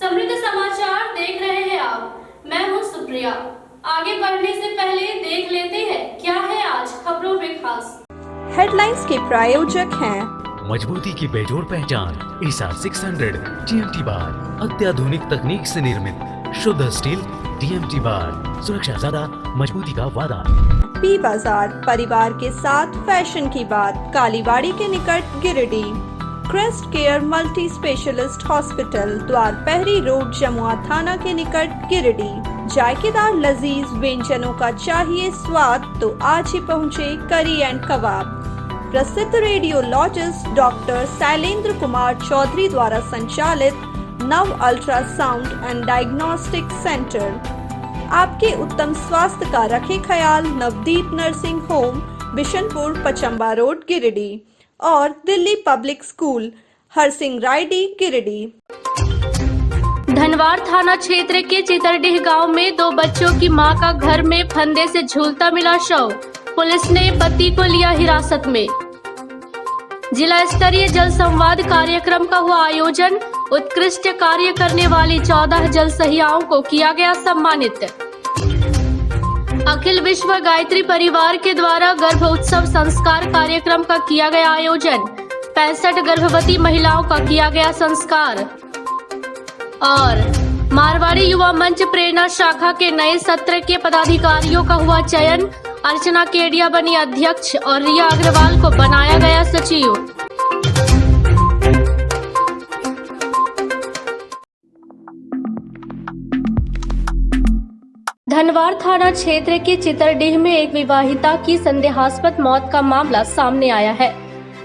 समृद्ध समाचार देख रहे हैं आप। मैं हूं सुप्रिया। आगे बढ़ने से पहले देख लेते हैं क्या है आज खबरों में खास। हेडलाइंस के प्रायोजक हैं मजबूती की बेजोड़ पहचान ईसा 600 TMT बार, अत्याधुनिक तकनीक से निर्मित शुद्ध स्टील TMT बार, सुरक्षा ज्यादा, मजबूती का वादा। पी बाजार, परिवार के साथ फैशन की बात, कालीबाड़ी के निकट Giridih. Crest Care multi specialist hospital, Dwarpahari road, Jamua थाना के निकट गिरिडीह। जायकेदार लजीज व्यंजनों का चाहिए स्वाद तो आज ही पहुँचे करी एंड कबाब। प्रसिद्ध रेडियोलॉजिस्ट डॉक्टर शैलेंद्र कुमार चौधरी द्वारा संचालित नव अल्ट्रासाउंड एंड डायग्नोस्टिक सेंटर। आपके उत्तम स्वास्थ्य का रखे ख्याल Navdeep nursing home, Bishanpur, Pachamba road, Giridih और दिल्ली पब्लिक स्कूल, हरसिंह रायडी, गिरिडीह। धनवार थाना क्षेत्र के चितरडीह गांव में 2 बच्चों की मां का घर में फंदे से झूलता मिला शव। पुलिस ने पति को लिया हिरासत में। जिला स्तरीय जल संवाद कार्यक्रम का हुआ आयोजन। उत्कृष्ट कार्य करने वाली 14 जल सहियाओं को किया गया सम्मानित। अखिल विश्व गायत्री परिवार के द्वारा गर्भ उत्सव संस्कार कार्यक्रम का किया गया आयोजन। 65 गर्भवती महिलाओं का किया गया संस्कार। और मारवाड़ी युवा मंच प्रेरणा शाखा के नए सत्र के पदाधिकारियों का हुआ चयन। अर्चना केडिया बनी अध्यक्ष और रिया अग्रवाल को बनाया गया सचिव। धनवार थाना क्षेत्र के चितरडीह में एक विवाहिता की संदेहास्पद मौत का मामला सामने आया है।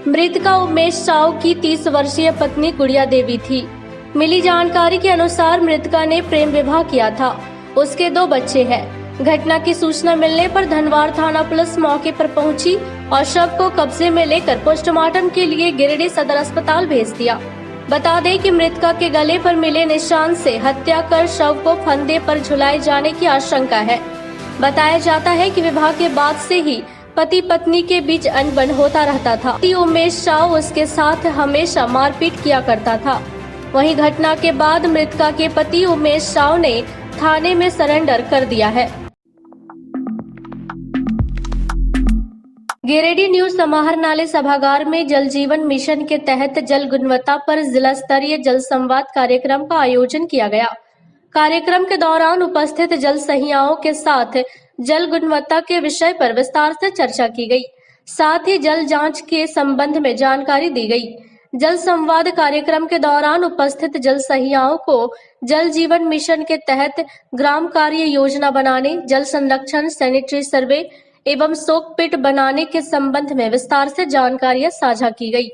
मृतका उमेश साव की 30 वर्षीय पत्नी गुड़िया देवी थी। मिली जानकारी के अनुसार मृतका ने प्रेम विवाह किया था। उसके 2 बच्चे हैं। घटना की सूचना मिलने पर धनवार थाना पुलिस मौके पर पहुंची और शव को कब्जे में लेकर पोस्टमार्टम के लिए गिरिडीह सदर अस्पताल भेज दिया। बता दें कि मृतका के गले पर मिले निशान से हत्या कर शव को फंदे पर झुलाए जाने की आशंका है। बताया जाता है कि विवाह के बाद से ही पति पत्नी के बीच अनबन होता रहता था। उमेश साव उसके साथ हमेशा मारपीट किया करता था। वहीं घटना के बाद मृतका के पति उमेश साव ने थाने में सरेंडर कर दिया है। गिरिडीह न्यू समाहरणालय सभागार में जल जीवन मिशन के तहत जल गुणवत्ता पर जिला स्तरीय जल संवाद कार्यक्रम का आयोजन किया गया। कार्यक्रम के दौरान उपस्थित जल सहियाओं के साथ जल गुणवत्ता के विषय पर विस्तार से चर्चा की गई। साथ ही जल जांच के संबंध में जानकारी दी गई। जल संवाद कार्यक्रम के दौरान उपस्थित जल सहियाओं को जल जीवन मिशन के तहत ग्राम कार्य योजना बनाने, जल संरक्षण, सैनिटरी सर्वे एवं सोक पिट बनाने के संबंध में विस्तार से जानकारियां साझा की गई।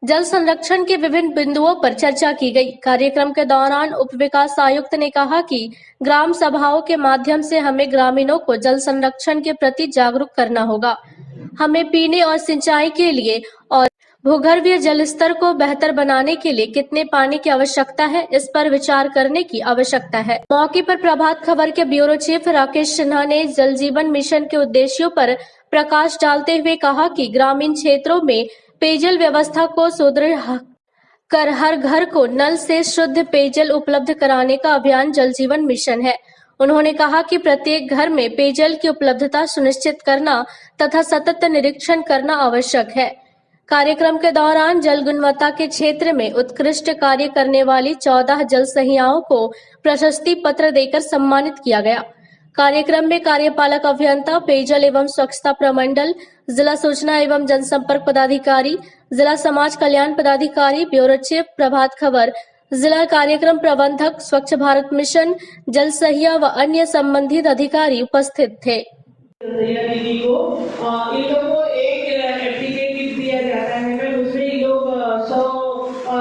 जल संरक्षण के विभिन्न बिंदुओं पर चर्चा की गई। कार्यक्रम के दौरान उप विकास आयुक्त ने कहा कि ग्राम सभाओं के माध्यम से हमें ग्रामीणों को जल संरक्षण के प्रति जागरूक करना होगा। हमें पीने और सिंचाई के लिए और भूगर्भीय जल स्तर को बेहतर बनाने के लिए कितने पानी की आवश्यकता है, इस पर विचार करने की आवश्यकता है। मौके पर प्रभात खबर के ब्यूरो चीफ राकेश सिन्हा ने जल जीवन मिशन के उद्देश्यों पर प्रकाश डालते हुए कहा कि ग्रामीण क्षेत्रों में पेयजल व्यवस्था को सुदृढ़ कर हर घर को नल से शुद्ध पेयजल उपलब्ध कराने का अभियान जल जीवन मिशन है। उन्होंने कहा कि प्रत्येक घर में पेयजल की उपलब्धता सुनिश्चित करना तथा सतत निरीक्षण करना आवश्यक है। कार्यक्रम के दौरान जल गुणवत्ता के क्षेत्र में उत्कृष्ट कार्य करने वाली 14 जल सहियाओं को प्रशस्ति पत्र देकर सम्मानित किया गया। कार्यक्रम में कार्यपालक अभियंता, पेयजल एवं स्वच्छता प्रमंडल, जिला सूचना एवं जनसंपर्क पदाधिकारी, जिला समाज कल्याण पदाधिकारी, ब्यूरो चीफ प्रभात खबर, जिला कार्यक्रम प्रबंधक, स्वच्छ भारत मिशन, जल सहिया व अन्य संबंधित अधिकारी उपस्थित थे। दीदी को इन लोगों को एक एप्लीकेट किट दिया जाता है। उसमें इन लोग 100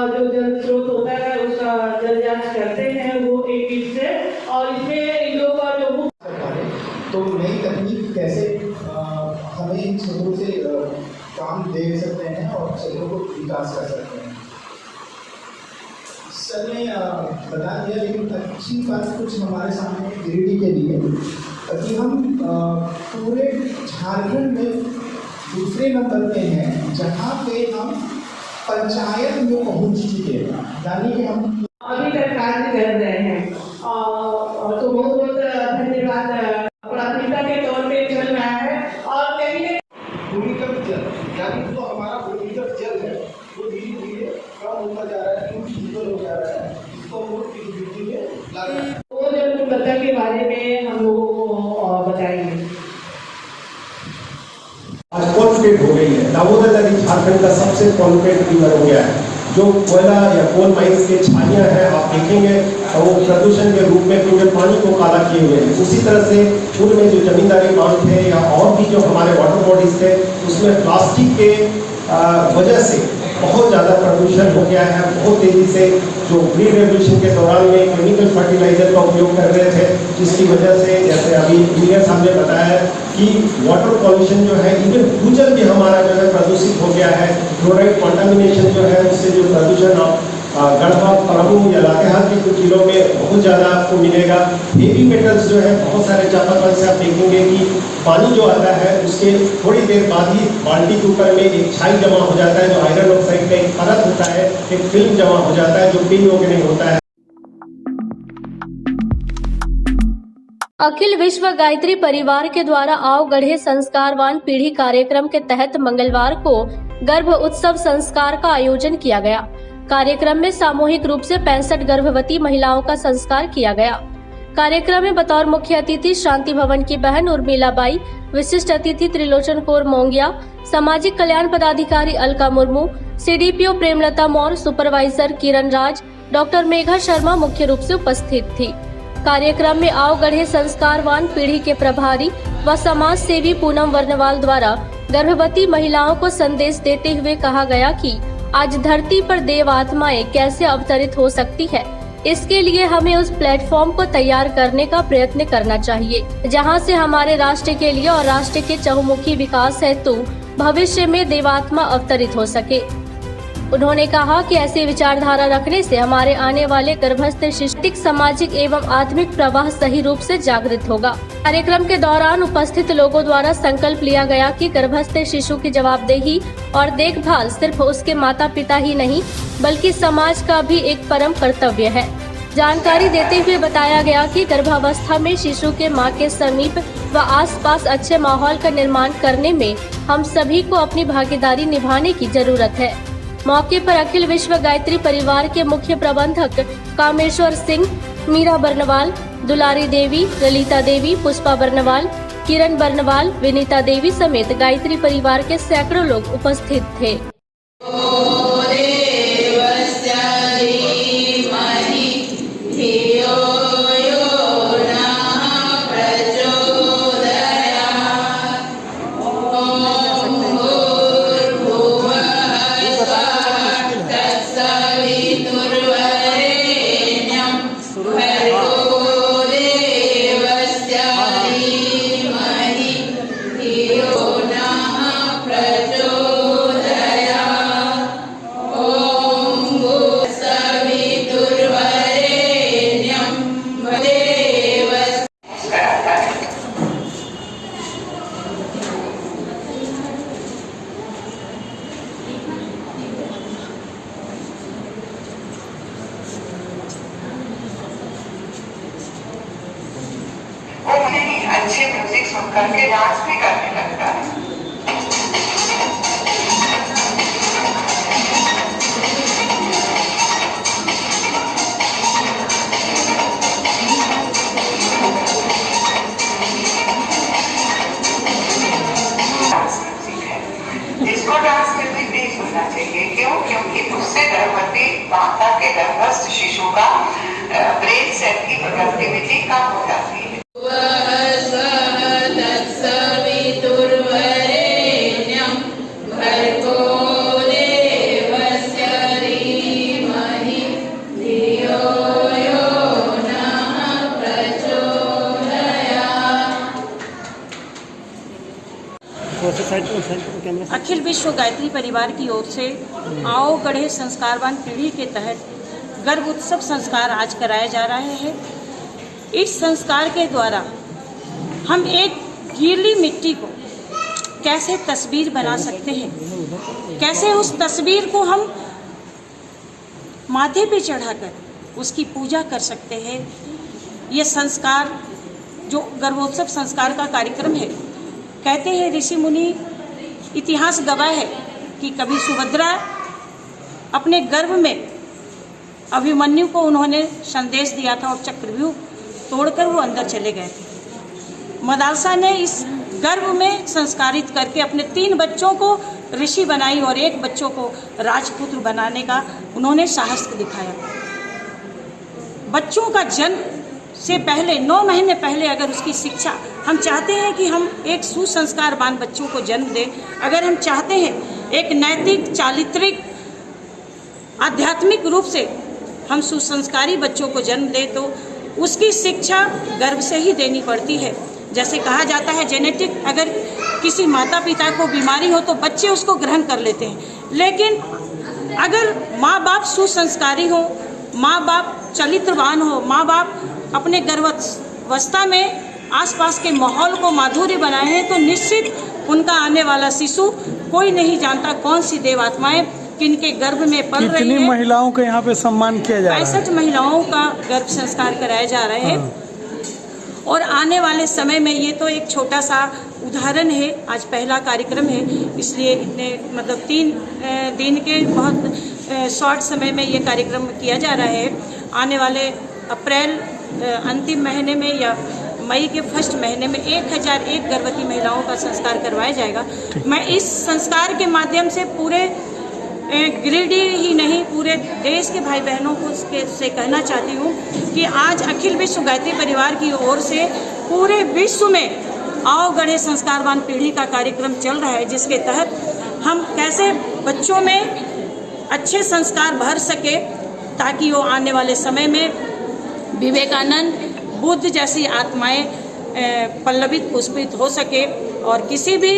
जो जल स्रोत होता है उसका जल जांच करते हैं वो एक किट से। और इसमें इन लोगों का जो तो नई तकनीक कैसे हमें इन क्षेत्रों से काम दे सकते हैं और क्षेत्रों को विकास कर सकते हैं। सर ने बता दिया, लेकिन अच्छी बात कुछ हमारे सामने गिरिडीह के लिए कि हम पूरे झारखंड में दूसरे नंबर पे हैं जहाँ पे हम पंचायत में पहुँच चुके हैं। यानी कि हम अभी तक कर रहे हैं। तो बहुत बहुत धन्यवाद। प्राथमिकता के तौर पे चल रहा है और कहीं भूमिगत जल यानी जो हमारा भूमिगत जल है वो धीरे धीरे कम होता जा रहा है, क्योंकि ऊपर हो जा रहा है, इसको हम लोग फिजिबिलिटी में ला रहे हैं। वो जल गुणवत्ता के बारे में हम लोगों को बताएंगे। आज पॉल्यूटेड हो गई है। दामोदर नदी झारखंड का सबसे पॉल्यूटेड रिवर हो गया है। जो कोयला या कोल माइंस के छानियां हैं आप देखेंगे तो वो प्रदूषण के रूप में पूरे पानी को काला किए हुए हैं। उसी तरह से पूर्व में जो जमींदारी बांध थे या और भी जो हमारे वाटर बॉडीज थे उसमें प्लास्टिक के वजह से बहुत ज़्यादा प्रदूषण हो गया है। बहुत तेज़ी से जो ग्रीन रेवोल्यूशन के दौरान में केमिकल फर्टिलाइजर का उपयोग कर रहे थे, जिसकी वजह से जैसे अभी इंजीनियर साहब ने बताया कि वाटर पॉल्यूशन जो है, इवन भूजल भी हमारा जो है प्रदूषित हो गया है। क्लोराइड कंटामिनेशन जो है उससे जो प्रदूषण गढ़वा, पलामू या लातेहार के कुछ जिलों में बहुत ज़्यादा आपको मिलेगा। हेवी मेटल्स जो है बहुत सारे चापाकल से आप देखेंगे कि पानी जो आता है उसके थोड़ी देर बाद ही बाल्टी के ऊपर में एक छाई जमा हो जाता है, जो आयरन ऑक्साइड का एक परत होता है, एक फिल्म जमा हो जाता है जो पीने योग्य नहीं होता है। अखिल विश्व गायत्री परिवार के द्वारा आओ गढ़े संस्कारवान पीढ़ी कार्यक्रम के तहत मंगलवार को गर्भ उत्सव संस्कार का आयोजन किया गया। कार्यक्रम में सामूहिक रूप से 65 गर्भवती महिलाओं का संस्कार किया गया। कार्यक्रम में बतौर मुख्य अतिथि शांति भवन की बहन उर्मिला बाई, विशिष्ट अतिथि त्रिलोचन कौर मोंगिया, सामाजिक कल्याण पदाधिकारी अलका मुर्मू, सीडीपीओ प्रेमलता मौर्य, सुपरवाइजर किरण राज, डॉक्टर मेघा शर्मा मुख्य रूप से उपस्थित थी। कार्यक्रम में आओ गढ़े संस्कारवान पीढ़ी के प्रभारी व समाज सेवी पूनम वर्णवाल द्वारा गर्भवती महिलाओं को संदेश देते हुए कहा गया कि आज धरती पर देव आत्माएं कैसे अवतरित हो सकती है, इसके लिए हमें उस प्लेटफॉर्म को तैयार करने का प्रयत्न करना चाहिए जहां से हमारे राष्ट्र के लिए और राष्ट्र के चहुमुखी विकास हेतु भविष्य में देवात्मा अवतरित हो सके। उन्होंने कहा कि ऐसी विचारधारा रखने से हमारे आने वाले गर्भस्थ शिशु सामाजिक एवं आत्मिक प्रवाह सही रूप से जागृत होगा। कार्यक्रम के दौरान उपस्थित लोगों द्वारा संकल्प लिया गया कि गर्भस्थ शिशु की जवाबदेही और देखभाल सिर्फ उसके माता पिता ही नहीं बल्कि समाज का भी एक परम कर्तव्य है। जानकारी देते हुए बताया गया कि गर्भावस्था में शिशु के मां के समीप व आसपास अच्छे माहौल का निर्माण करने में हम सभी को अपनी भागीदारी निभाने की जरूरत है। मौके पर अखिल विश्व गायत्री परिवार के मुख्य प्रबंधक कामेश्वर सिंह, मीरा बर्नवाल, दुलारी देवी, ललिता देवी, पुष्पा बर्नवाल, किरण बर्नवाल, विनीता देवी समेत गायत्री परिवार के सैकड़ों लोग उपस्थित थे। अच्छे म्यूजिक सुन करके डांस भी करने लगता है। इसको डांस म्यूजिक नहीं सुनना चाहिए। क्यों? क्योंकि उससे गर्भवती माता के गर्भस्थ शिशु का ब्रेन सेल की प्रोडक्टिविटी कम हो जाती है। अखिल विश्व गायत्री परिवार की ओर से आओ गढ़े संस्कारवान पीढ़ी के तहत गर्भ उत्सव संस्कार आज कराया जा रहा है। इस संस्कार के द्वारा हम एक गीली मिट्टी को कैसे तस्वीर बना सकते हैं, कैसे उस तस्वीर को हम माथे पे चढ़ाकर उसकी पूजा कर सकते हैं। ये संस्कार जो गर्भोत्सव संस्कार का कार्यक्रम है, कहते हैं ऋषि मुनि, इतिहास गवाह है कि कभी सुभद्रा अपने गर्भ में अभिमन्यु को उन्होंने संदेश दिया था और चक्रव्यूह तोड़कर वो अंदर चले गए थे। मदालसा ने इस गर्भ में संस्कारित करके अपने 3 बच्चों को ऋषि बनाई और 1 बच्चों को राजपुत्र बनाने का उन्होंने साहस दिखाया। बच्चों का जन्म से पहले 9 महीने पहले अगर उसकी शिक्षा, हम चाहते हैं कि हम एक सुसंस्कारवान बच्चों को जन्म दें, अगर हम चाहते हैं एक नैतिक, चारित्रिक, आध्यात्मिक रूप से हम सुसंस्कारी बच्चों को जन्म दें, तो उसकी शिक्षा गर्भ से ही देनी पड़ती है। जैसे कहा जाता है जेनेटिक, अगर किसी माता पिता को बीमारी हो तो बच्चे उसको ग्रहण कर लेते हैं, लेकिन अगर माँ बाप सुसंस्कारी हो, माँ बाप चरित्रवान हो, माँ बाप अपने गर्भावस्था में आसपास के माहौल को माधुर्य बनाए हैं, तो निश्चित उनका आने वाला शिशु, कोई नहीं जानता कौन सी देवात्माएं किनके गर्भ में पल रही है। कितनी महिलाओं का यहाँ पे सम्मान किया जा रहा है? 65 महिलाओं का गर्भ संस्कार कराए जा रहे हैं। और आने वाले समय में, ये तो एक छोटा सा उदाहरण है, आज पहला कार्यक्रम है, इसलिए इतने 3 दिन के बहुत शॉर्ट समय में ये कार्यक्रम किया जा रहा है। आने वाले अप्रैल अंतिम महीने में या मई के फर्स्ट महीने में 1001 गर्भवती महिलाओं का संस्कार करवाया जाएगा। मैं इस संस्कार के माध्यम से पूरे गिरिडीह ही नहीं, पूरे देश के भाई बहनों को से कहना चाहती हूँ कि आज अखिल विश्व गायत्री परिवार की ओर से पूरे विश्व में आओ गढ़े संस्कारवान पीढ़ी का कार्यक्रम चल रहा है, जिसके तहत हम कैसे बच्चों में अच्छे संस्कार भर सके, ताकि वो आने वाले समय में विवेकानंद, बुद्ध जैसी आत्माएं पल्लवित पुष्पित हो सके। और किसी भी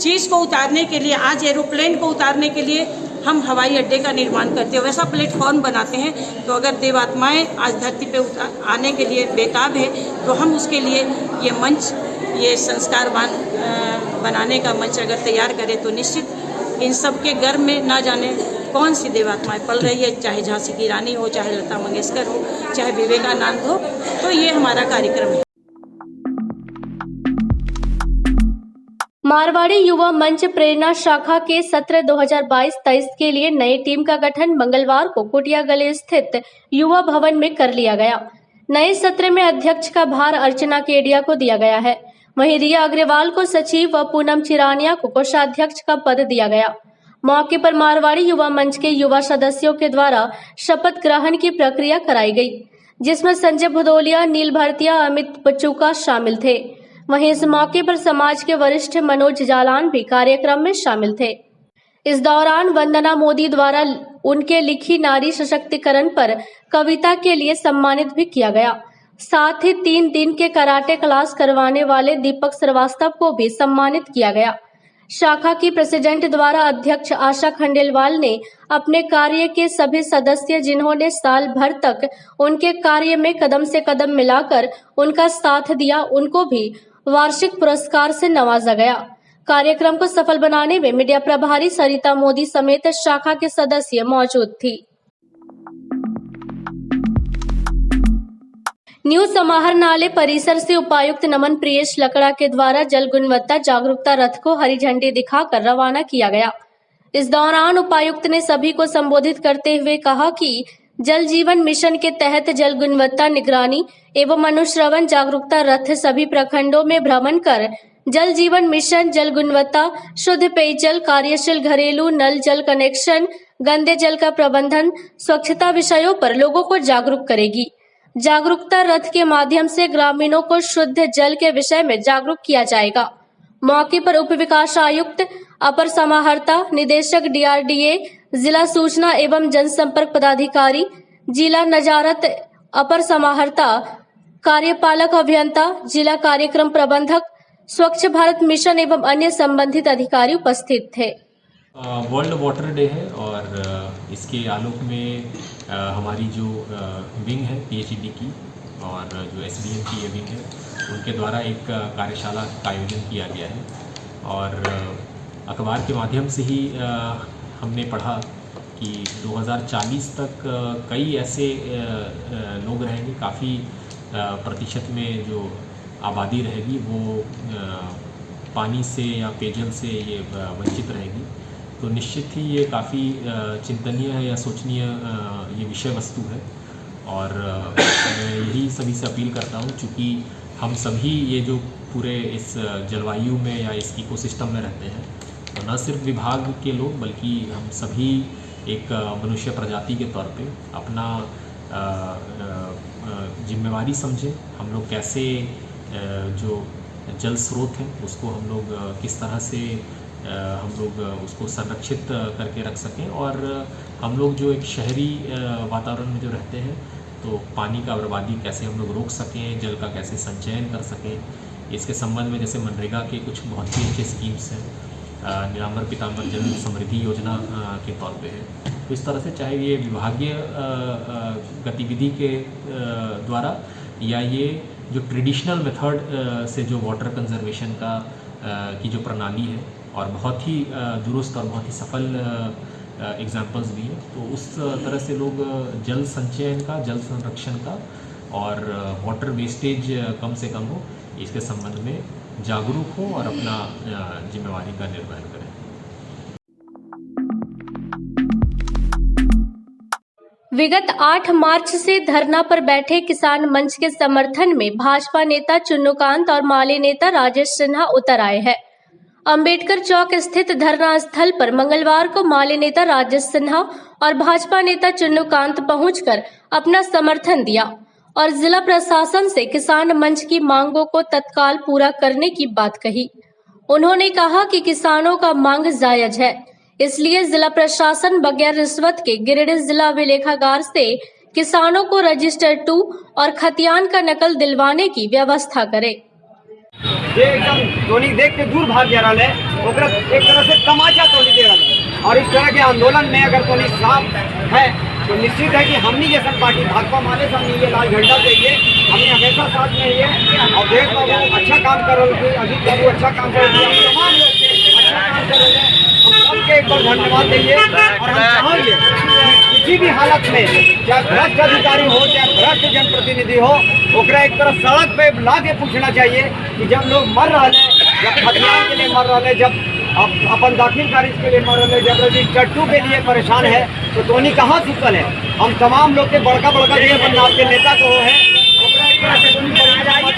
चीज़ को उतारने के लिए, आज एरोप्लेन को उतारने के लिए हम हवाई अड्डे का निर्माण करते हैं, वैसा प्लेटफॉर्म बनाते हैं। तो अगर देवात्माएं आज धरती पे आने के लिए बेताब है, तो हम उसके लिए ये मंच, ये संस्कारवान बनाने का मंच अगर तैयार करें, तो निश्चित इन सब के गर्भ में ना जाने कौन सी देवात्माएं पल रही है, चाहे झांसी की रानी हो, चाहे लता मंगेशकर हो, चाहे विवेकानंद हो। तो ये हमारा कार्यक्रम है। मारवाड़ी युवा मंच प्रेरणा शाखा के सत्र 2022-23 के लिए नई टीम का गठन मंगलवार को कुटिया गली स्थित युवा भवन में कर लिया गया। नए सत्र में अध्यक्ष का भार अर्चना केडिया को दिया गया है, वहीं रिया अग्रवाल को सचिव व पूनम चिरानिया को कोषाध्यक्ष का पद दिया गया। मौके पर मारवाड़ी युवा मंच के युवा सदस्यों के द्वारा शपथ ग्रहण की प्रक्रिया कराई गई, जिसमें संजय भदौलिया, नील भरतिया, अमित बचूका शामिल थे। वहीं इस मौके पर समाज के वरिष्ठ मनोज जालान भी कार्यक्रम में शामिल थे। इस दौरान वंदना मोदी द्वारा उनके लिखी नारी सशक्तिकरण पर कविता के लिए सम्मानित भी किया गया। साथ ही 3 दिन के कराटे क्लास करवाने वाले दीपक श्रीवास्तव को भी सम्मानित किया गया। शाखा की प्रेसिडेंट द्वारा अध्यक्ष आशा खंडेलवाल ने अपने कार्य के सभी सदस्य, जिन्होंने साल भर तक उनके कार्य में कदम से कदम मिलाकर उनका साथ दिया, उनको भी वार्षिक पुरस्कार से नवाजा गया। कार्यक्रम को सफल बनाने में मीडिया प्रभारी सरिता मोदी समेत शाखा के सदस्य मौजूद थी। न्यू समाहरणालय परिसर से उपायुक्त नमन प्रियेश लकड़ा के द्वारा जल गुणवत्ता जागरूकता रथ को हरी झंडी दिखाकर रवाना किया गया। इस दौरान उपायुक्त ने सभी को संबोधित करते हुए कहा कि जल जीवन मिशन के तहत जल गुणवत्ता निगरानी एवं अनुश्रवण जागरूकता रथ सभी प्रखंडों में भ्रमण कर जल जीवन मिशन, जल गुणवत्ता, शुद्ध पेयजल, कार्यशील घरेलू नल जल कनेक्शन, गंदे जल का प्रबंधन, स्वच्छता विषयों पर लोगों को जागरूक करेगी। जागरूकता रथ के माध्यम से ग्रामीणों को शुद्ध जल के विषय में जागरूक किया जाएगा। मौके पर उप विकास आयुक्त, अपर समाहर्ता, निदेशक DRDA, जिला सूचना एवं जनसंपर्क पदाधिकारी, जिला नजारत, अपर समाहर्ता, कार्यपालक अभियंता, जिला कार्यक्रम प्रबंधक, स्वच्छ भारत मिशन एवं अन्य संबंधित अधिकारी उपस्थित थे। वर्ल्ड वाटर डे है और इसके आलोक में हमारी जो विंग है PHED की और जो SBM की ये विंग है, उनके द्वारा एक कार्यशाला का आयोजन किया गया है। और अखबार के माध्यम से ही हमने पढ़ा कि 2040 तक कई ऐसे लोग रहेंगे, काफ़ी प्रतिशत में जो आबादी रहेगी वो पानी से या पेयजल से ये वंचित रहेगी। तो निश्चित ही ये काफ़ी चिंतनीय है या सोचनीय ये विषय वस्तु है। और मैं यही सभी से अपील करता हूँ, चूँकि हम सभी ये जो पूरे इस जलवायु में या इस इकोसिस्टम में रहते हैं, तो न सिर्फ विभाग के लोग बल्कि हम सभी एक मनुष्य प्रजाति के तौर पे अपना जिम्मेवारी समझें। हम लोग कैसे जो जल स्रोत हैं उसको हम लोग किस तरह से हम लोग उसको संरक्षित करके रख सकें, और हम लोग जो एक शहरी वातावरण में जो रहते हैं तो पानी का बर्बादी कैसे हम लोग रोक सकें, जल का कैसे संचयन कर सकें। इसके संबंध में जैसे मनरेगा के कुछ बहुत ही अच्छे स्कीम्स हैं, नीलांबर पीतांबर जल समृद्धि योजना के तौर पे है। तो इस तरह से चाहे ये विभागीय गतिविधि के द्वारा या ये जो ट्रेडिशनल मेथड से जो वाटर कंजर्वेशन का की जो प्रणाली है, और बहुत ही दुरुस्त और बहुत ही सफल एग्जाम्पल्स भी हैं, तो उस तरह से लोग जल संचयन का, जल संरक्षण का और वाटर वेस्टेज कम से कम हो, इसके संबंध में जागरूक हो और अपना जिम्मेवारी का निर्वहन करें। विगत 8 मार्च से धरना पर बैठे किसान मंच के समर्थन में भाजपा नेता चुन्नूकांत और माले नेता राजेश सिन्हा उतर आए हैं। अंबेडकर चौक स्थित धरना स्थल पर मंगलवार को माले नेता राजेश सिन्हा और भाजपा नेता चुन्नूकांत पहुंचकर अपना समर्थन दिया और जिला प्रशासन से किसान मंच की मांगों को तत्काल पूरा करने की बात कही। उन्होंने कहा कि किसानों का मांग जायज है, इसलिए जिला प्रशासन बगैर रिश्वत के गिरिडीह जिला अभिलेखागार से किसानों को रजिस्टर 2 और खतियान का नकल दिलवाने की व्यवस्था करे। ये एकदम टोनी देख के दूर भाग जा रहा है, ओकरा एक तरह से तमाचा टोनी दे रहा है। और इस तरह के आंदोलन में अगर टोनी साफ है तो निश्चित है कि हमनी जैसा पार्टी भाजपा माने से हमने ये लाल झंडा चाहिए, हमने हमेशा साथ में ये और देश बाबू अच्छा काम कर रहे थे, अजीत बाबू अच्छा काम कर रहे थे, तमाम लोग अच्छा काम कर रहे हैं, हम सबके एक बार धन्यवाद देंगे। और हम चाहेंगे किसी भी हालत में, चाहे भ्रष्ट अधिकारी हो चाहे भ्रष्ट जनप्रतिनिधि हो, ओकरा एक तरह सड़क पे ला के पूछना चाहिए कि जब लोग मर रहे हैं, जब खतियान के लिए मर रहे हैं, जब अपन दाखिल खारिज के लिए मर रहे हैं, जब रजिस्टर 2 के लिए परेशान है, तो टोनी कहाँ सुतल है। हम तमाम लोग के बड़का बड़का जो अपन के नेता को है, ओकरा एक तरह से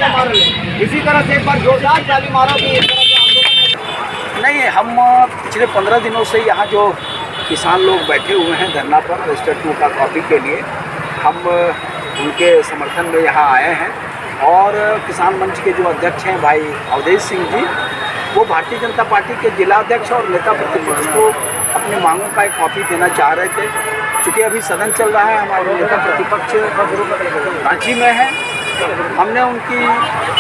मार रहे हैं। इसी तरह से एक बार जोरदार ताली मारो कि इस तरह के आंदोलन नहीं। हम पिछले 15 दिनों से यहाँ जो किसान लोग बैठे हुए हैं धरना पर रजिस्टर 2 का कॉपी के लिए, हम उनके समर्थन में यहाँ आए हैं। और किसान मंच के जो अध्यक्ष हैं भाई अवधेश सिंह जी, वो भारतीय जनता पार्टी के जिला अध्यक्ष और नेता प्रतिपक्ष को अपनी मांगों का एक कॉपी देना चाह रहे थे। चूँकि अभी सदन चल रहा है, हमारे नेता प्रतिपक्ष रांची में है, हमने उनकी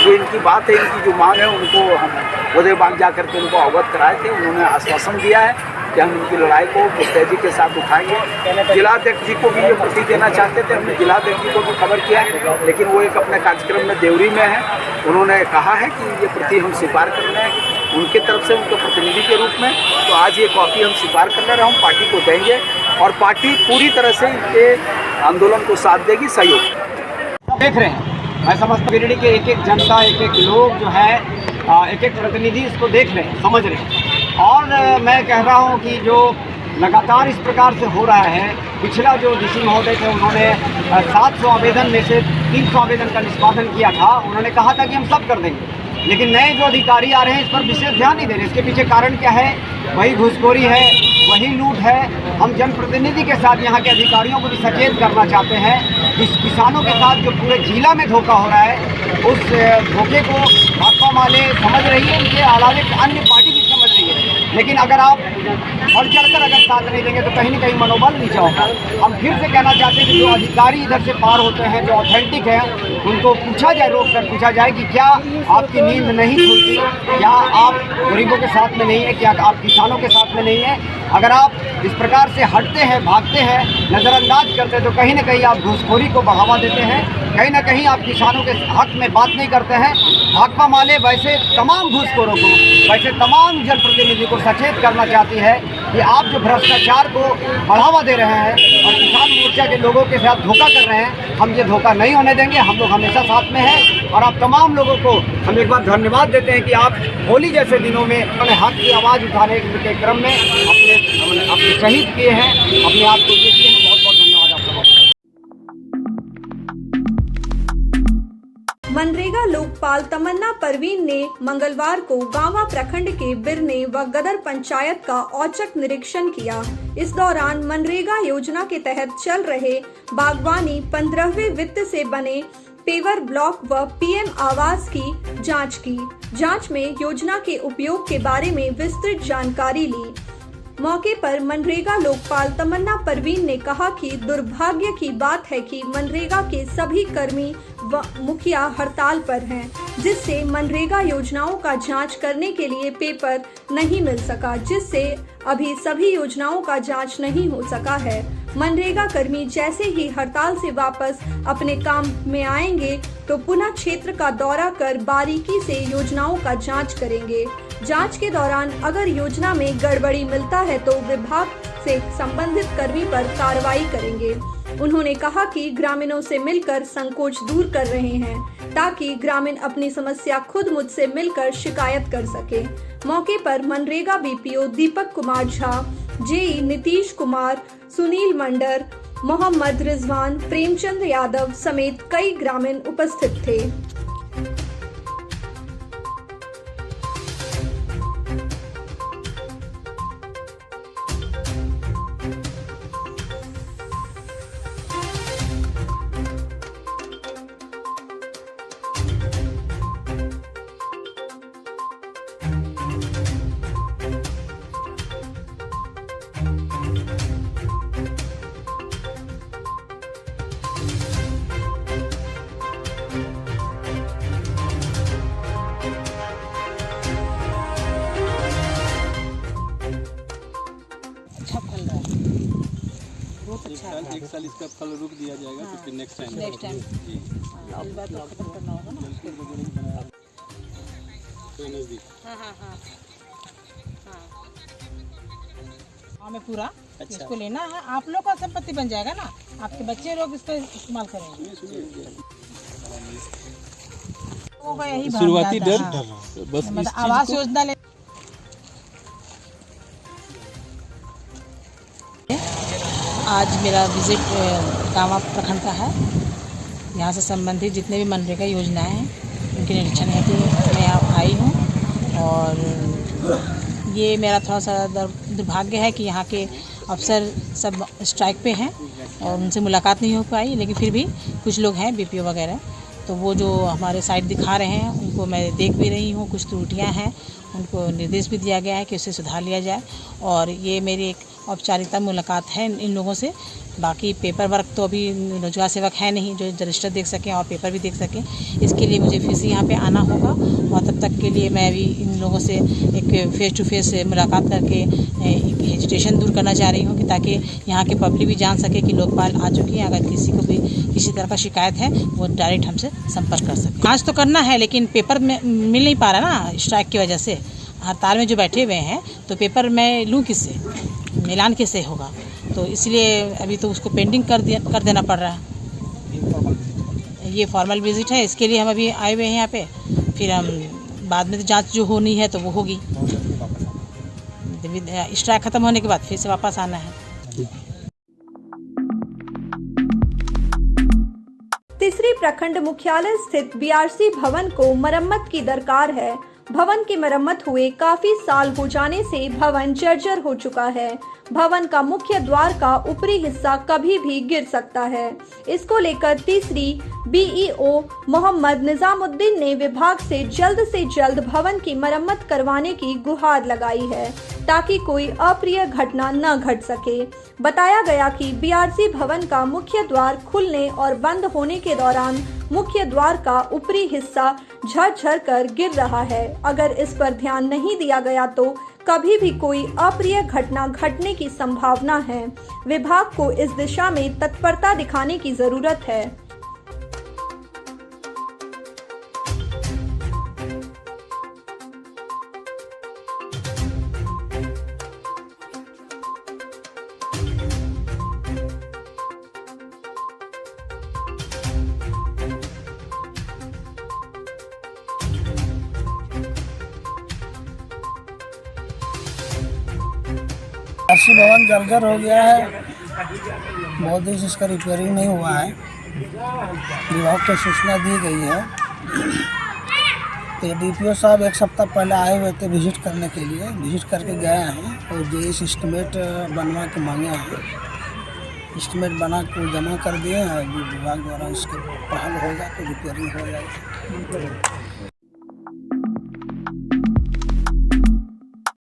जो इनकी बात है, इनकी जो मांग है, उनको हम उदय बाग जा करके उनको अवगत कराए थे। उन्होंने आश्वासन दिया है कि हम उनकी लड़ाई को मुस्तैदी के साथ उठाएंगे। जिलाध्यक्ष जी को भी ये प्रति देना चाहते थे, हमने जिलाध्यक्ष जी को भी खबर किया है, लेकिन वो एक अपने कार्यक्रम में देवरी में है। उन्होंने कहा है कि ये प्रति हम स्वीकार कर रहे हैं उनके तरफ से, उनके प्रतिनिधि के रूप में। तो आज ये कॉपी हम स्वीकार कर रहे हैं, हम पार्टी को देंगे और पार्टी पूरी तरह से इनके आंदोलन को साथ देगी, सहयोग देख रहे हैं। मैं समझता हूँ गिरिडीह के एक एक जनता, एक एक लोग जो है, एक एक प्रतिनिधि इसको देख रहे हैं, समझ रहे हैं। और मैं कह रहा हूँ कि जो लगातार इस प्रकार से हो रहा है, पिछला जो डीसी महोदय थे उन्होंने 700 आवेदन में से 300 आवेदन का निष्पादन किया था। उन्होंने कहा था कि हम सब कर देंगे, लेकिन नए जो अधिकारी आ रहे हैं इस पर विशेष ध्यान नहीं दे रहे। इसके पीछे कारण क्या है? वही घूसखोरी है, वही लूट है। हम जनप्रतिनिधि के साथ यहाँ के अधिकारियों को भी सचेत करना चाहते हैं कि किसानों के साथ जो पूरे जिला में धोखा हो रहा है, उस धोखे को भाजपा वाले समझ रही है, उनके अलावे अन्य पार्टी भी समझ रही है। लेकिन अगर आप बढ़ चढ़कर अगर साथ नहीं देंगे तो कहीं ना कहीं मनोबल नीचा होगा। हम फिर से कहना चाहते हैं कि जो अधिकारी इधर से पार होते हैं, जो ऑथेंटिक हैं, उनको पूछा जाए, रोक कर पूछा जाए कि क्या आपकी नींद नहीं खुलती, क्या आप गरीबों के साथ में नहीं है, क्या आप किसानों के साथ में नहीं है। अगर आप इस प्रकार से हटते हैं, भागते हैं, नज़रअंदाज करते हैं, तो कहीं ना कहीं आप घूसखोरी को बढ़ावा देते हैं, कहीं ना कहीं आप किसानों के हक में बात नहीं करते हैं। भाकपा माले वैसे तमाम घूसखोरों को, वैसे तमाम जनप्रतिनिधि को को सचेत करना चाहती है कि आप जो भ्रष्टाचार को बढ़ावा दे रहे हैं और किसान मोर्चा के लोगों के साथ धोखा कर रहे हैं, हम ये धोखा नहीं होने देंगे। हम लोग हमेशा साथ में हैं और आप तमाम लोगों को हम एक बार धन्यवाद देते हैं कि आप होली जैसे दिनों में अपने हक की आवाज़ उठाने के क्रम में अपने शहीद किए हैं, अपने आप को ये किए हैं। बहुत बहुत धन्यवाद आप सबका। मनरेगा लोकपाल तमन्ना परवीन ने मंगलवार को गांवा प्रखंड के बिरने व गदर पंचायत का औचक निरीक्षण किया। इस दौरान मनरेगा योजना के तहत चल रहे बागवानी 15वें वित्त से बने पेवर ब्लॉक व पीएम आवास की जांच की। जांच में योजना के उपयोग के बारे में विस्तृत जानकारी ली। मौके पर मनरेगा लोकपाल तमन्ना परवीन ने कहा कि दुर्भाग्य की बात है कि मनरेगा के सभी कर्मी व मुखिया हड़ताल पर हैं, जिससे मनरेगा योजनाओं का जांच करने के लिए पेपर नहीं मिल सका, जिससे अभी सभी योजनाओं का जांच नहीं हो सका है। मनरेगा कर्मी जैसे ही हड़ताल से वापस अपने काम में आएंगे तो पुनः क्षेत्र का दौरा कर बारीकी से योजनाओं का जांच करेंगे। जांच के दौरान अगर योजना में गड़बड़ी मिलता है तो विभाग से संबंधित कर्मी पर कार्रवाई करेंगे। उन्होंने कहा कि ग्रामीणों से मिलकर संकोच दूर कर रहे हैं ताकि ग्रामीण अपनी समस्या खुद मुझसे मिलकर शिकायत कर सके। मौके पर मनरेगा बीपीओ दीपक कुमार झा, जेई नीतीश कुमार, सुनील मंडर, मोहम्मद रिजवान, प्रेमचंद यादव समेत कई ग्रामीण उपस्थित थे। एक साल इसका फल रुक दिया जाएगा तो फिर नेक्स्ट टाइम हमें पूरा इसको लेना है। आप लोग का संपत्ति बन जाएगा ना, आपके बच्चे लोग इसका इस्तेमाल करेंगे। यही शुरुआती डर बस मतलब आवास योजना ले। आज मेरा विजिट गांवा प्रखंड का है। यहाँ से संबंधित जितने भी मनरेगा योजनाएं हैं उनके निरीक्षण है कि मैं यहाँ आई हूँ और ये मेरा थोड़ा सा दुर्भाग्य है कि यहाँ के अफसर सब स्ट्राइक पे हैं और उनसे मुलाकात नहीं हो पाई, लेकिन फिर भी कुछ लोग हैं बीपीओ वगैरह, तो वो जो हमारे साइट दिखा रहे हैं उनको मैं देख भी रही हूँ। कुछ त्रुटियाँ हैं, उनको निर्देश भी दिया गया है कि उसे सुधार लिया जाए और ये मेरी एक औपचारिकता मुलाकात है इन लोगों से। बाकी पेपर वर्क तो अभी रोजगार सेवक है नहीं जो रजिस्टर देख सकें और पेपर भी देख सकें। इसके लिए मुझे फिर से यहाँ पे आना होगा और तब तक के लिए मैं अभी इन लोगों से एक फेस टू फेस मुलाकात करके एक हेजिटेशन दूर करना चाह रही हूँ कि ताकि यहाँ के पब्लिक भी जान सके कि लोकपाल आ चुकी है। अगर किसी को भी किसी तरह का शिकायत है वो डायरेक्ट हमसे संपर्क कर सके। जाँच तो करना है लेकिन पेपर में मिल नहीं पा रहा ना, स्ट्राइक की वजह से हड़ताल में जो बैठे हुए हैं, तो पेपर मैं लूँ किससे, मिलान कैसे होगा, तो इसलिए अभी तो उसको पेंडिंग कर देना पड़ रहा है। ये फॉर्मल विजिट है, इसके लिए हम अभी आए हुए हैं यहाँ पे। फिर हम बाद में तो जांच जो होनी है तो वो होगी। स्ट्राइक खत्म होने के बाद फिर से वापस आना है। तीसरी प्रखंड मुख्यालय स्थित बीआरसी भवन को मरम्मत की दरकार है। भवन की मरम्मत हुए काफी साल हो जाने से भवन जर्जर हो चुका है। भवन का मुख्य द्वार का ऊपरी हिस्सा कभी भी गिर सकता है। इसको लेकर तीसरी बीईओ मोहम्मद निजामुद्दीन ने विभाग से जल्द भवन की मरम्मत करवाने की गुहार लगाई है ताकि कोई अप्रिय घटना न घट सके। बताया गया कि बीआरसी भवन का मुख्य द्वार खुलने और बंद होने के दौरान मुख्य द्वार का ऊपरी हिस्सा झरझर कर गिर रहा है। अगर इस पर ध्यान नहीं दिया गया तो कभी भी कोई अप्रिय घटना घटने की संभावना है। विभाग को इस दिशा में तत्परता दिखाने की जरूरत है। आरसी भवन जर्जर हो गया है, बहुत दिन से इसका रिपेयरिंग नहीं हुआ है। विभाग को सूचना दी गई है। तो DPO साहब एक सप्ताह पहले आए हुए थे विजिट करने के लिए, विजिट करके गए हैं और जो इस एस्टिमेट बनवा के मांगे हैं, एस्टिमेट बना के जमा कर दिए हैं। अभी विभाग द्वारा इसके पहल होगा तो रिपेयरिंग हो जाएगी।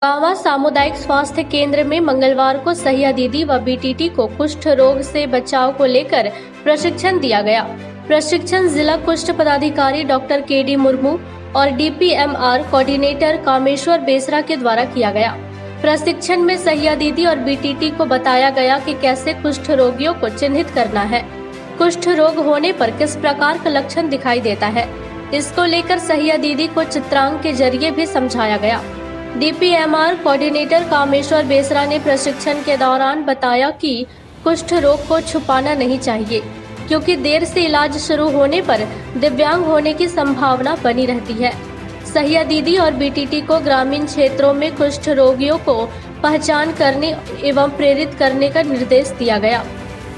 गांवा सामुदायिक स्वास्थ्य केंद्र में मंगलवार को सहिया दीदी व BTT को कुष्ठ रोग से बचाव को लेकर प्रशिक्षण दिया गया। प्रशिक्षण जिला कुष्ठ पदाधिकारी डॉक्टर KD मुर्मू और DPMR कोऑर्डिनेटर कामेश्वर बेसरा के द्वारा किया गया। प्रशिक्षण में सहिया दीदी और BTT को बताया गया कि कैसे कुष्ठ रोगियों को चिन्हित करना है, कुष्ठ रोग होने पर किस प्रकार का लक्षण दिखाई देता है। इसको लेकर सहिया दीदी को चित्रांक के जरिए भी समझाया गया। DPMR कोऑर्डिनेटर कामेश्वर बेसरा ने प्रशिक्षण के दौरान बताया कि कुष्ठ रोग को छुपाना नहीं चाहिए, क्योंकि देर से इलाज शुरू होने पर दिव्यांग होने की संभावना बनी रहती है। सहिया दीदी और BTT को ग्रामीण क्षेत्रों में कुष्ठ रोगियों को पहचान करने एवं प्रेरित करने का निर्देश दिया गया।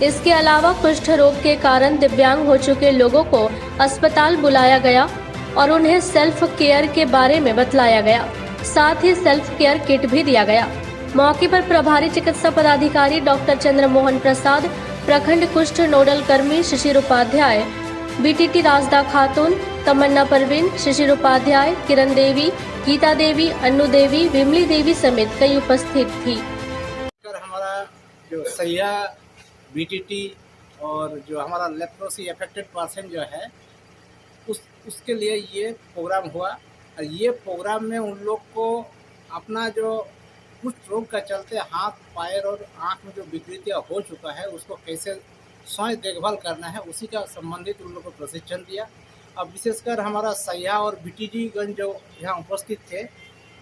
इसके अलावा कुष्ठ रोग के कारण दिव्यांग हो चुके लोगों को अस्पताल बुलाया गया और उन्हें सेल्फ केयर के बारे में बतलाया गया। साथ ही सेल्फ केयर किट भी दिया गया। मौके पर प्रभारी चिकित्सा पदाधिकारी डॉक्टर चंद्रमोहन प्रसाद, प्रखंड कुष्ठ नोडल कर्मी शिशिर उपाध्याय, BTT राजदा खातून, तमन्ना परवीन, शिशिर उपाध्याय, किरण देवी, गीता देवी, अन्नू देवी, विमली देवी समेत कई उपस्थित थी। हमारा जो सहिया BTT और जो हमारा लेप्रोसी अफेक्टेड पर्सन जो है उसके लिए ये प्रोग्राम हुआ। और ये प्रोग्राम में उन लोग को अपना जो कुष्ठ रोग का चलते हाथ, पैर और आँख में जो विकृतियाँ हो चुका है उसको कैसे स्वयं देखभाल करना है, उसी का संबंधित उन लोग को प्रशिक्षण दिया। अब विशेषकर हमारा सहिया और BTT गण जो यहाँ उपस्थित थे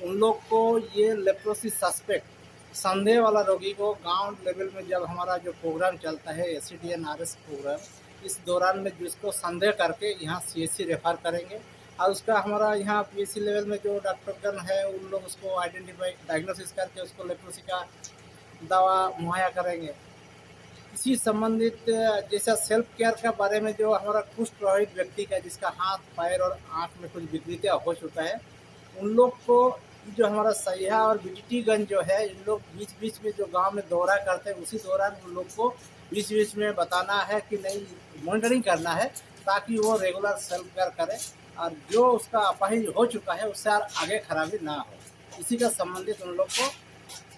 उन लोग को ये लेप्रोसी सस्पेक्ट संदेह वाला रोगी को गांव लेवल में जब हमारा जो प्रोग्राम चलता है SCDN-RS प्रोग्राम, इस दौरान में जिसको संदेह करके यहाँ CHC रेफर करेंगे और उसका हमारा यहाँ PHC लेवल में जो डॉक्टरगण है उन लोग उसको आइडेंटिफाई डायग्नोसिस करके उसको लेप्रोसी का दवा मुहैया करेंगे। इसी संबंधित जैसा सेल्फ केयर का बारे में जो हमारा कुष्ठ प्रभावित व्यक्ति का जिसका हाथ, पैर और आँख में कुछ विकृतियाँ हो चुका है उन लोग को जो हमारा सहिया और BTT गण जो है इन लोग बीच बीच में जो गांव में दौरा करते हैं उसी दौरान उन लोग को बीच बीच में बताना है कि नहीं, मॉनिटरिंग करना है ताकि वो रेगुलर सेल्फ केयर करे और जो उसका अपाहिज हो चुका है उससे आगे खराबी ना हो। इसी का संबंधित उन लोग को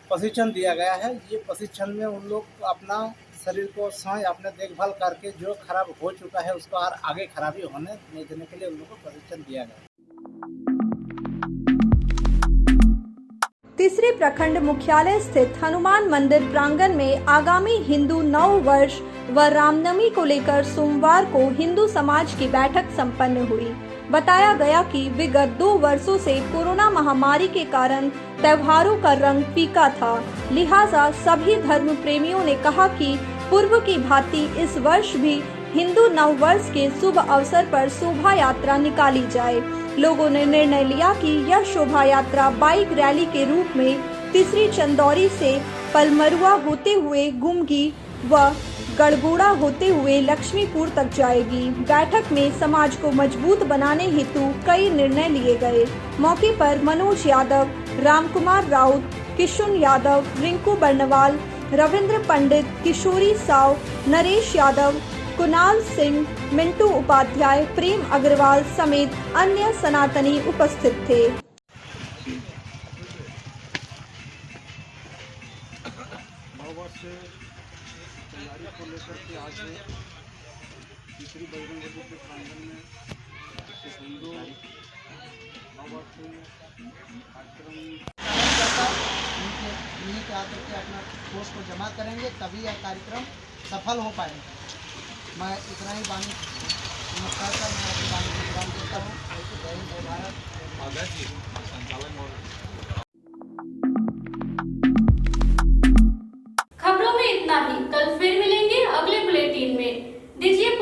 प्रशिक्षण दिया गया है। ये प्रशिक्षण में उन लोग अपना शरीर को स्वयं अपने देखभाल करके जो खराब हो चुका है उसको और आगे खराबी होने नहीं देने के लिए उन लोग को प्रशिक्षण दिया गया। तीसरे प्रखंड मुख्यालय स्थित हनुमान मंदिर प्रांगण में आगामी हिंदू नव वर्ष व रामनवमी को लेकर सोमवार को हिंदू समाज की बैठक संपन्न हुई। बताया गया कि विगत 2 वर्षों से कोरोना महामारी के कारण त्योहारों का रंग फीका था, लिहाजा सभी धर्म प्रेमियों ने कहा कि पूर्व की भांति इस वर्ष भी हिंदू नव वर्ष के शुभ अवसर पर शोभा यात्रा निकाली जाए। लोगों ने निर्णय लिया कि यह शोभा यात्रा बाइक रैली के रूप में तीसरी चंदौरी से पलमरुआ होते हुए गुमगी व गड़गोड़ा होते हुए लक्ष्मीपुर तक जाएगी। बैठक में समाज को मजबूत बनाने हेतु कई निर्णय लिए गए। मौके पर मनोज यादव, रामकुमार राउत, किशुन यादव, रिंकू बर्नवाल, रविंद्र पंडित, किशोरी साव, नरेश यादव, कुणाल सिंह, मिंटू उपाध्याय, प्रेम अग्रवाल समेत अन्य सनातनी उपस्थित थे। अपना ठोस को जमा करेंगे तभी यह कार्यक्रम सफल हो पाएगा। मैं इतना ही वाणी नमस्कार कर मैं अपनी वाणी को विराम देता हूँ। जय हिंद, जय भारत। खबरों में इतना ही। कल फिर मिलेंगे अगले बुलेटिन में। दीजिए